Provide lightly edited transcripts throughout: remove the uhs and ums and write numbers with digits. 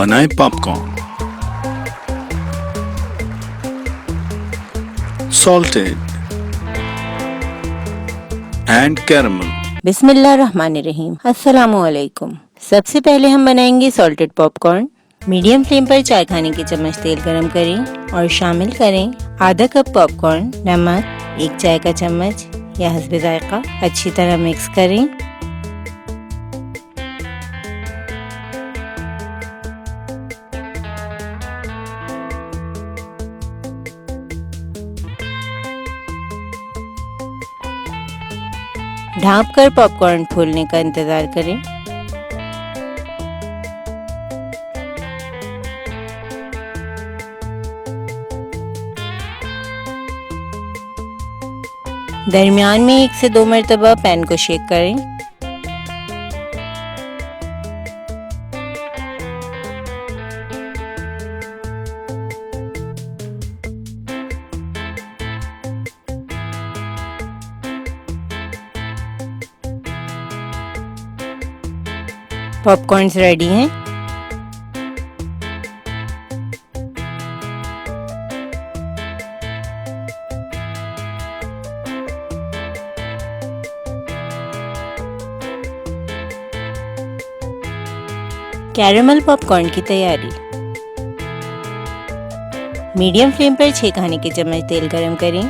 बनाएं popcorn. Salted and caramel. बिस्मिल्लाहिर्रहमानिर्रहीम। अस्सलामुअलैकुम। सबसे पहले हम बनाएंगे सॉल्टेड पॉपकॉर्न। मीडियम फ्लेम पर चाय खाने की चम्मच तेल गरम करें और शामिल करें आधा कप पॉपकॉर्न, नमक 1 चाय का चम्मच या हस्बे जायका। अच्छी तरह मिक्स करें। ढाँपकर पॉपकॉर्न फूलने का इंतज़ार करें। दरमियान में 1 से 2 मरतबा पैन को शेक करें। पॉपकॉर्न्स रेडी हैं। कैरेमल पॉपकॉर्न की तैयारी। मीडियम फ्लेम पर 6 खाने के चम्मच तेल गरम करें।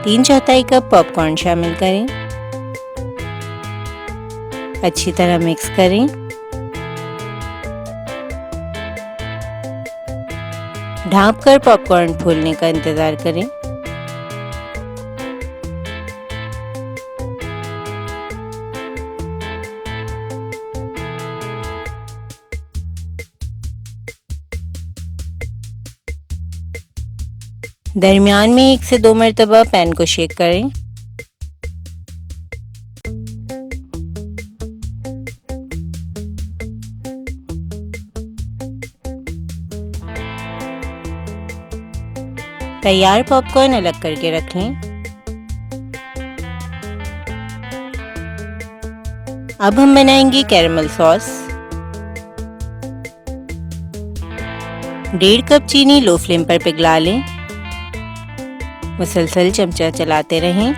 3/4 कप पॉपकॉर्न शामिल करें। अच्छी तरह मिक्स करें। ढाँपकर पॉपकॉर्न फूलने का इंतज़ार करें। दरमियान में 1 से 2 मरतबा पैन को शेक करें। तैयार पॉपकॉर्न अलग करके रख लें। अब हम बनाएंगे कैरेमल सॉस। 1.5 कप चीनी लो फ्लेम पर पिघला लें। मुसलसल चमचा चलाते रहें।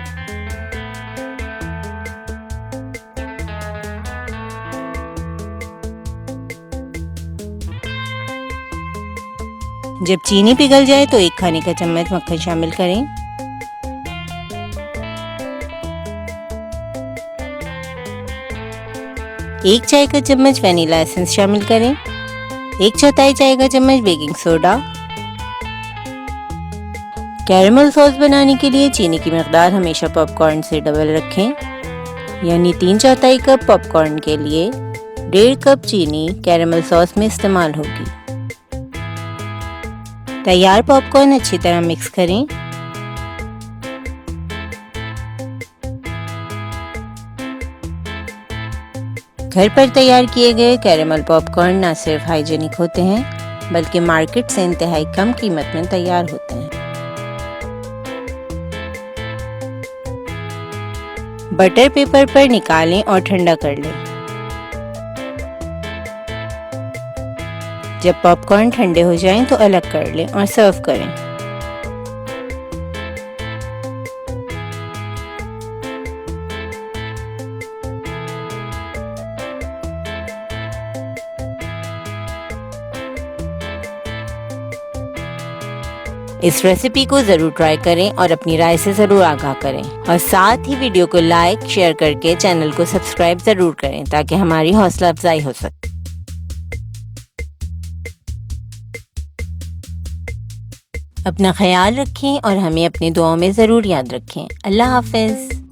जब चीनी पिघल जाए तो 1 खाने का चम्मच मक्खन शामिल करें। एक चाय का चम्मच वनीला एसेंस शामिल करें। 1/4 चाय का चम्मच बेकिंग सोडा। कैरेमल सॉस बनाने के लिए चीनी की मकदार हमेशा पॉपकॉर्न से डबल रखें, यानी 3/4 कप पॉपकॉर्न के लिए 1.5 कप चीनी कैरेमल सॉस में इस्तेमाल होगी। तैयार पॉपकॉर्न अच्छी तरह मिक्स करें। घर पर तैयार किए गए कैरेमल पॉपकॉर्न न सिर्फ हाइजीनिक होते हैं बल्कि मार्केट से इंतहाई कम कीमत में तैयार होते हैं। बटर पेपर पर निकालें और ठंडा कर लें। जब पॉपकॉर्न ठंडे हो जाएं तो अलग कर लें और सर्व करें। इस रेसिपी को ज़रूर ट्राई करें और अपनी राय से ज़रूर आगाह करें और साथ ही वीडियो को लाइक शेयर करके चैनल को सब्सक्राइब ज़रूर करें ताकि हमारी हौसला अफजाई हो सके। अपना ख्याल रखें और हमें अपनी दुआओं में ज़रूर याद रखें। अल्लाह हाफ़िज़।